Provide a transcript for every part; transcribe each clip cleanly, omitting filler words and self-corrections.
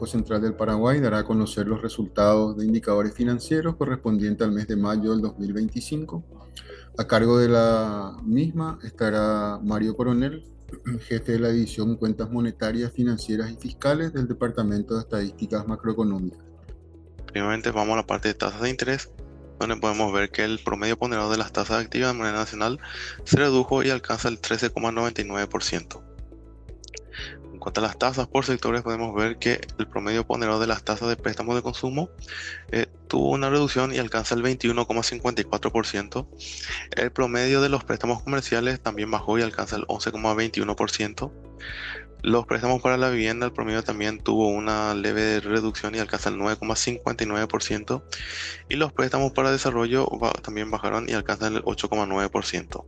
Banco Central del Paraguay dará a conocer los resultados de indicadores financieros correspondientes al mes de mayo del 2025. A cargo de la misma estará Mario Coronel, jefe de la División Cuentas Monetarias, Financieras y Fiscales del Departamento de Estadísticas Macroeconómicas. Primeramente vamos a la parte de tasas de interés, donde podemos ver que el promedio ponderado de las tasas activas de manera nacional se redujo y alcanza el 13,99%. En cuanto a las tasas por sectores, podemos ver que el promedio ponderado de las tasas de préstamos de consumo tuvo una reducción y alcanza el 21,54%. El promedio de los préstamos comerciales también bajó y alcanza el 11,21%. Los préstamos para la vivienda, el promedio también tuvo una leve reducción y alcanza el 9,59%. Y los préstamos para desarrollo también bajaron y alcanzan el 8,9%.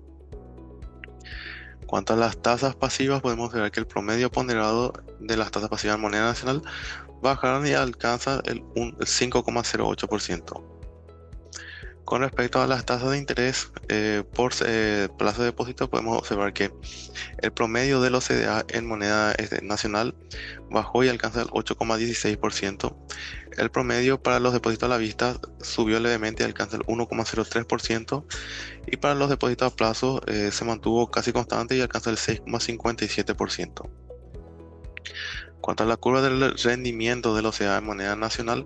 En cuanto a las tasas pasivas, podemos ver que el promedio ponderado de las tasas pasivas en moneda nacional bajaron y alcanza el 5,08%. Con respecto a las tasas de interés por plazo de depósito, podemos observar que el promedio de los CDA en moneda nacional bajó y alcanza el 8,16%. El promedio para los depósitos a la vista subió levemente y alcanza el 1,03%. Y para los depósitos a plazo se mantuvo casi constante y alcanza el 6,57%. En cuanto a la curva del rendimiento de los CDA en moneda nacional,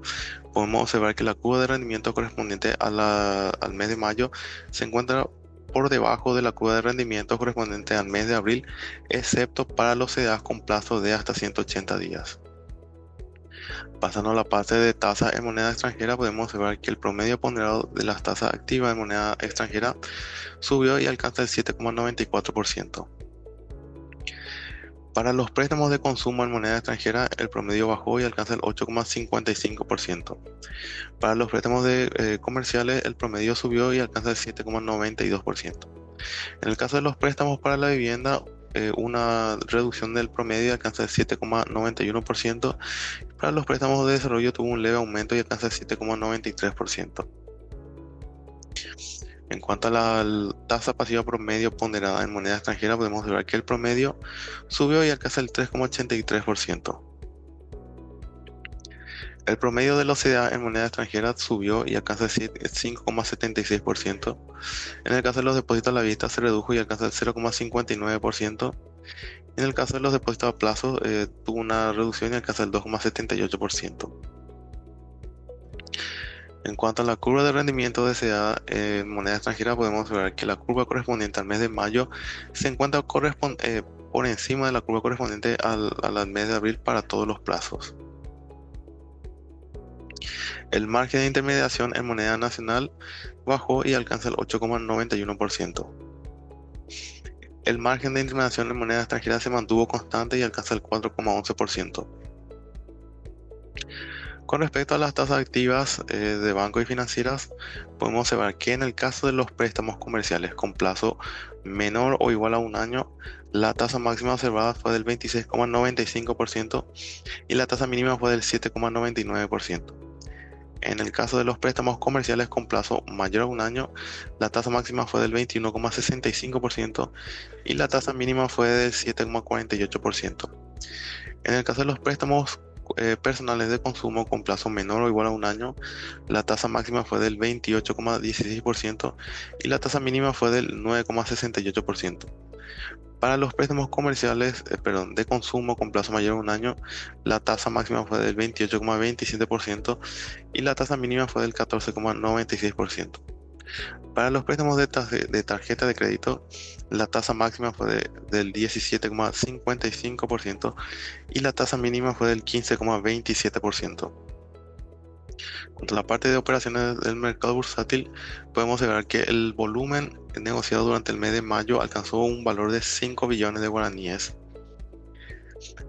podemos observar que la curva de rendimiento correspondiente al mes de mayo se encuentra por debajo de la curva de rendimiento correspondiente al mes de abril, excepto para los CDAs con plazo de hasta 180 días. Pasando a la parte de tasa en moneda extranjera, podemos observar que el promedio ponderado de las tasas activas en moneda extranjera subió y alcanza el 7,94%. Para los préstamos de consumo en moneda extranjera, el promedio bajó y alcanza el 8,55%. Para los préstamos comerciales, el promedio subió y alcanza el 7,92%. En el caso de los préstamos para la vivienda, una reducción del promedio alcanza el 7,91%. Para los préstamos de desarrollo tuvo un leve aumento y alcanza el 7,93%. En cuanto a la tasa pasiva promedio ponderada en moneda extranjera, podemos ver que el promedio subió y alcanza el 3,83%. El promedio de los CDA en moneda extranjera subió y alcanza el 5,76%. En el caso de los depósitos a la vista se redujo y alcanza el 0,59%. En el caso de los depósitos a plazo tuvo una reducción y alcanza el 2,78%. En cuanto a la curva de rendimiento deseada en moneda extranjera, podemos ver que la curva correspondiente al mes de mayo se encuentra por encima de la curva correspondiente al mes de abril para todos los plazos. El margen de intermediación en moneda nacional bajó y alcanza el 8,91%. El margen de intermediación en moneda extranjera se mantuvo constante y alcanza el 4,11%. Con respecto a las tasas activas de bancos y financieras, podemos observar que en el caso de los préstamos comerciales con plazo menor o igual a un año, la tasa máxima observada fue del 26,95% y la tasa mínima fue del 7,99%. En el caso de los préstamos comerciales con plazo mayor a un año, la tasa máxima fue del 21,65% y la tasa mínima fue del 7,48%. En el caso de los préstamos personales de consumo con plazo menor o igual a un año, la tasa máxima fue del 28,16% y la tasa mínima fue del 9,68%. Para los préstamos comerciales, de consumo con plazo mayor a un año, la tasa máxima fue del 28,27% y la tasa mínima fue del 14,96%. Para los préstamos de tarjeta de crédito, la tasa máxima fue del 17,55% y la tasa mínima fue del 15,27%. En la parte de operaciones del mercado bursátil, podemos ver que el volumen negociado durante el mes de mayo alcanzó un valor de 5 billones de guaraníes.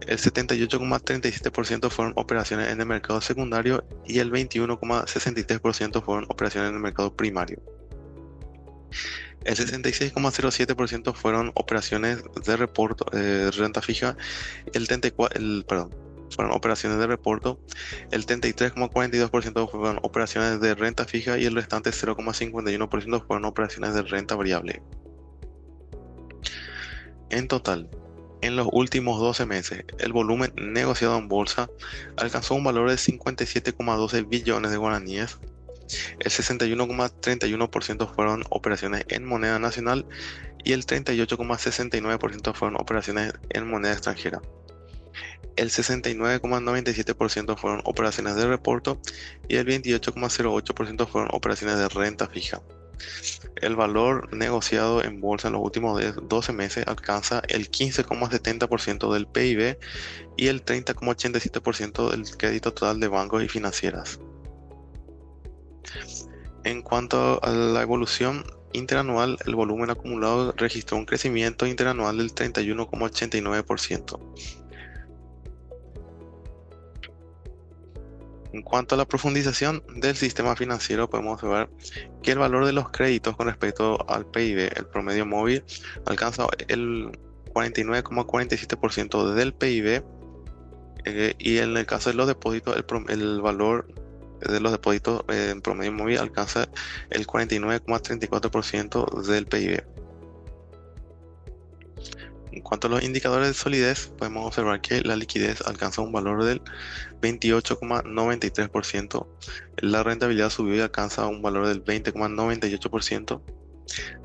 El 78,37% fueron operaciones en el mercado secundario y el 21,63% fueron operaciones en el mercado primario. El 66,07% fueron operaciones de reporto, renta fija, fueron operaciones de reporto, el 33,42% fueron operaciones de renta fija y el restante 0,51% fueron operaciones de renta variable. En total, En los últimos 12 meses, el volumen negociado en bolsa alcanzó un valor de 57,12 billones de guaraníes. El 61,31% fueron operaciones en moneda nacional y el 38,69% fueron operaciones en moneda extranjera. El 69,97% fueron operaciones de reporto y el 28,08% fueron operaciones de renta fija. El valor negociado en bolsa en los últimos 12 meses alcanza el 15,70% del PIB y el 30,87% del crédito total de bancos y financieras. En cuanto a la evolución interanual, el volumen acumulado registró un crecimiento interanual del 31,89%. En cuanto a la profundización del sistema financiero, podemos ver que el valor de los créditos con respecto al PIB, el promedio móvil, alcanza el 49,47% del PIB, y en el caso de los depósitos, el valor de los depósitos en promedio móvil alcanza el 49,34% del PIB. En cuanto a los indicadores de solidez, podemos observar que la liquidez alcanza un valor del 28,93%, la rentabilidad subió y alcanza un valor del 20,98%,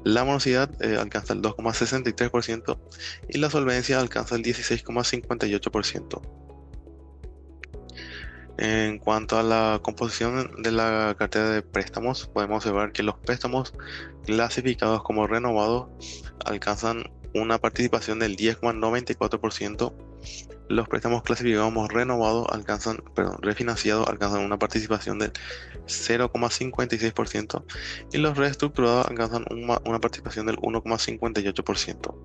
la morosidad alcanza el 2,63% y la solvencia alcanza el 16,58%. En cuanto a la composición de la cartera de préstamos, podemos observar que los préstamos clasificados como renovados alcanzan una participación del 10,94%. Los préstamos clasificados como refinanciados alcanzan una participación del 0,56% y los reestructurados alcanzan una participación del 1,58%.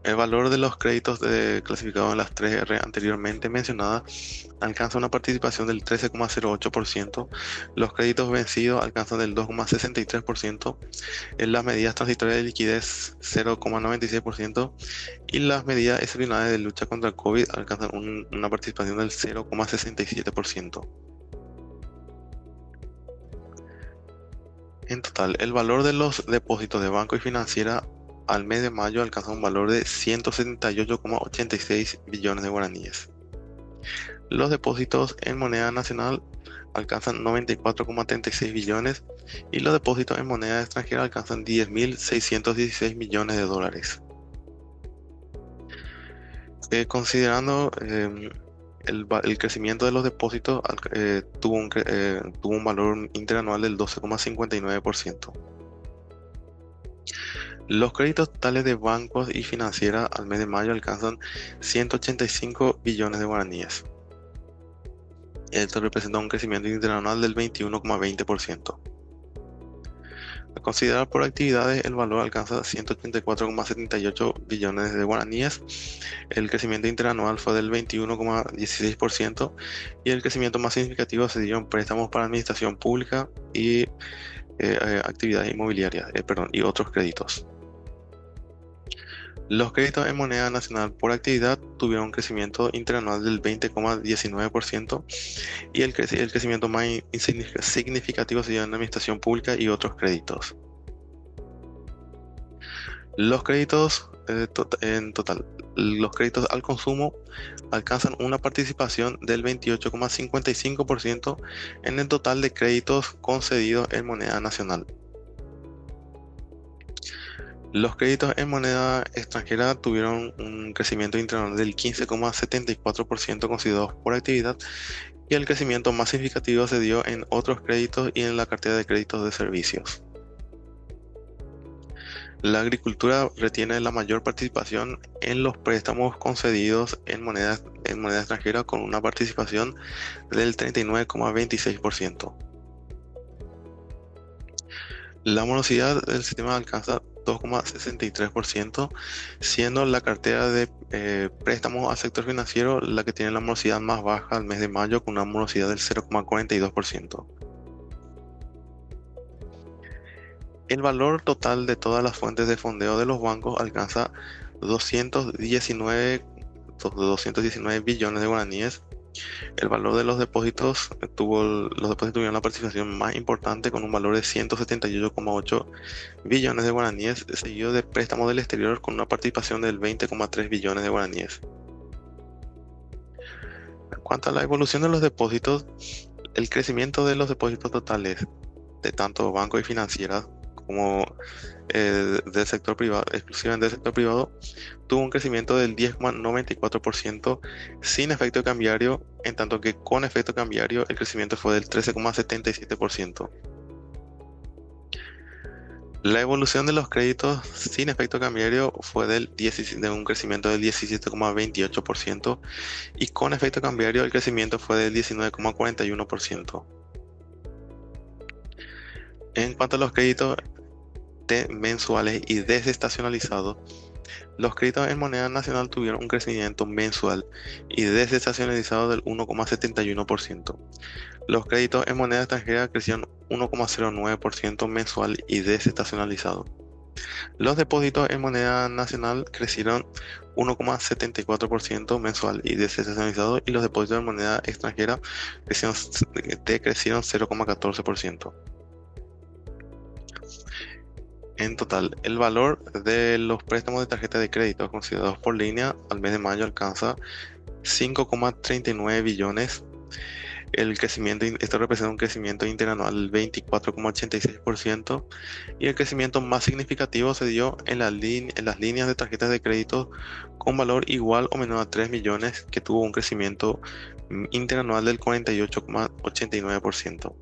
El valor de los créditos clasificados en las 3R anteriormente mencionadas alcanza una participación del 13,08%, los créditos vencidos alcanzan el 2,63%, en las medidas transitorias de liquidez 0,96% y las medidas excepcionales de lucha contra el COVID alcanzan una participación del 0,67%. En total, el valor de los depósitos de banco y financiera al mes de mayo alcanza un valor de 178,86 billones de guaraníes. Los depósitos en moneda nacional alcanzan 94,36 billones y los depósitos en moneda extranjera alcanzan 10.616 millones de dólares. Considerando el crecimiento de los depósitos, tuvo un valor interanual del 12,59%. Los créditos totales de bancos y financieras al mes de mayo alcanzan 185 billones de guaraníes. Esto representa un crecimiento interanual del 21,20%. A considerar por actividades, el valor alcanza 184,78 billones de guaraníes. El crecimiento interanual fue del 21,16% y el crecimiento más significativo se dio en préstamos para administración pública y actividades inmobiliarias, y otros créditos. Los créditos en moneda nacional por actividad tuvieron un crecimiento interanual del 20,19% y el crecimiento más significativo se dio en administración pública y otros créditos. Los créditos en total, los créditos al consumo alcanzan una participación del 28,55% en el total de créditos concedidos en moneda nacional. Los créditos en moneda extranjera tuvieron un crecimiento interanual del 15,74% considerados por actividad y el crecimiento más significativo se dio en otros créditos y en la cartera de créditos de servicios. La agricultura retiene la mayor participación en los préstamos concedidos en moneda extranjera con una participación del 39,26%. La morosidad del sistema alcanza 2,63%, siendo la cartera de préstamos al sector financiero la que tiene la morosidad más baja al mes de mayo, con una morosidad del 0,42%. El valor total de todas las fuentes de fondeo de los bancos alcanza 219 billones de guaraníes. El valor de los depósitos tuvieron la participación más importante con un valor de 178,8 billones de guaraníes, seguido de préstamos del exterior con una participación del 20,3 billones de guaraníes. En cuanto a la evolución de los depósitos, el crecimiento de los depósitos totales de tanto bancos y financieras como del sector privado, exclusivamente del sector privado, tuvo un crecimiento del 10,94% sin efecto cambiario, en tanto que con efecto cambiario el crecimiento fue del 13,77%. La evolución de los créditos sin efecto cambiario fue de un crecimiento del 17,28% y con efecto cambiario el crecimiento fue del 19,41%. En cuanto a los créditos mensuales y desestacionalizados, los créditos en moneda nacional tuvieron un crecimiento mensual y desestacionalizado del 1,71%. Los créditos en moneda extranjera crecieron 1,09% mensual y desestacionalizado. Los depósitos en moneda nacional crecieron 1,74% mensual y desestacionalizado, y los depósitos en moneda extranjera decrecieron 0,14%. En total, el valor de los préstamos de tarjeta de crédito considerados por línea al mes de mayo alcanza 5,39 billones. Esto representa un crecimiento interanual del 24,86%, y el crecimiento más significativo se dio en las líneas de tarjetas de crédito con valor igual o menor a 3 millones, que tuvo un crecimiento interanual del 48,89%.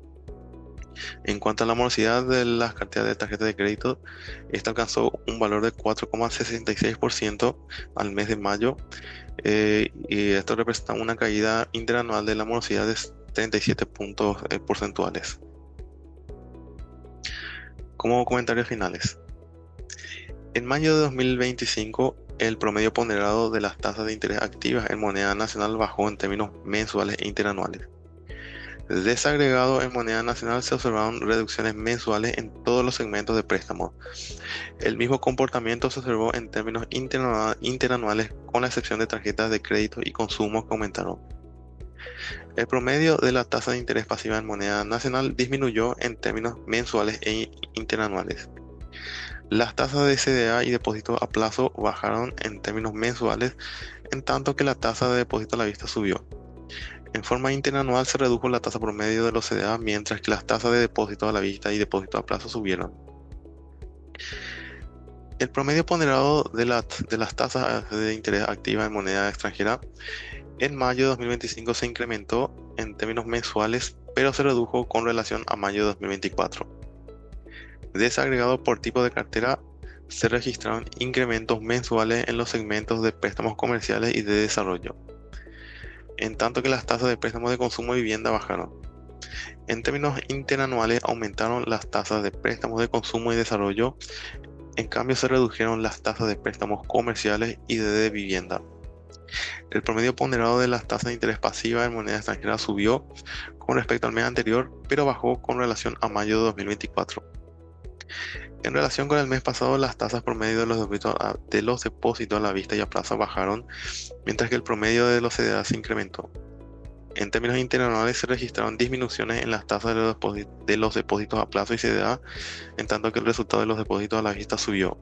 En cuanto a la morosidad de las carteras de tarjeta de crédito, esta alcanzó un valor de 4,66% al mes de mayo, y esto representa una caída interanual de la morosidad de 37 puntos porcentuales. Como comentarios finales, en mayo de 2025, el promedio ponderado de las tasas de interés activas en moneda nacional bajó en términos mensuales e interanuales. Desagregado en moneda nacional, se observaron reducciones mensuales en todos los segmentos de préstamos. El mismo comportamiento se observó en términos interanuales, con la excepción de tarjetas de crédito y consumo, que aumentaron. El promedio de la tasa de interés pasiva en moneda nacional disminuyó en términos mensuales e interanuales. Las tasas de CDA y depósito a plazo bajaron en términos mensuales, en tanto que la tasa de depósito a la vista subió. En forma interanual se redujo la tasa promedio de los CDA, mientras que las tasas de depósito a la vista y depósito a plazo subieron. El promedio ponderado de las tasas de interés activa en moneda extranjera en mayo de 2025 se incrementó en términos mensuales, pero se redujo con relación a mayo de 2024. Desagregado por tipo de cartera, se registraron incrementos mensuales en los segmentos de préstamos comerciales y de desarrollo, en tanto que las tasas de préstamos de consumo y vivienda bajaron. En términos interanuales aumentaron las tasas de préstamos de consumo y desarrollo, en cambio se redujeron las tasas de préstamos comerciales y de vivienda. El promedio ponderado de las tasas de interés pasiva en moneda extranjera subió con respecto al mes anterior, pero bajó con relación a mayo de 2024. En relación con el mes pasado, las tasas promedio de los depósitos a la vista y a plazo bajaron, mientras que el promedio de los CDA se incrementó. En términos interanuales se registraron disminuciones en las tasas de los depósitos a plazo y CDA, en tanto que el resultado de los depósitos a la vista subió.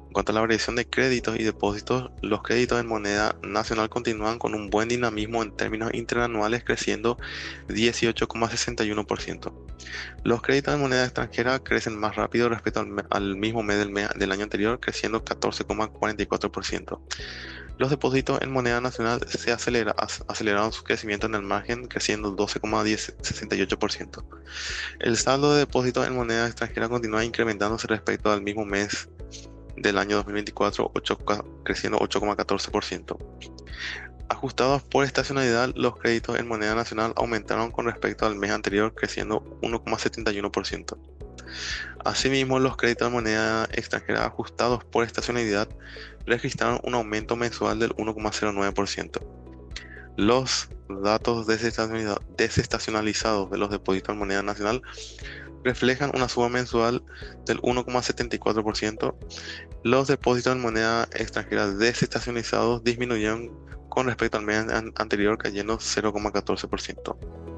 En cuanto a la variación de créditos y depósitos, los créditos en moneda nacional continúan con un buen dinamismo en términos interanuales, creciendo 18,61%. Los créditos en moneda extranjera crecen más rápido respecto al mismo mes del año anterior, creciendo 14,44%. Los depósitos en moneda nacional aceleraron su crecimiento en el margen, creciendo 12,68%. El saldo de depósitos en moneda extranjera continúa incrementándose respecto al mismo mes del año 2024, creciendo 8,14%. Ajustados por estacionalidad, los créditos en moneda nacional aumentaron con respecto al mes anterior, creciendo 1,71%. Asimismo, los créditos en moneda extranjera ajustados por estacionalidad registraron un aumento mensual del 1,09%. Los datos desestacionalizados de los depósitos en moneda nacional reflejan una suba mensual del 1,74%. Los depósitos en moneda extranjera desestacionalizados disminuyeron con respecto al mes anterior, cayendo 0,14%.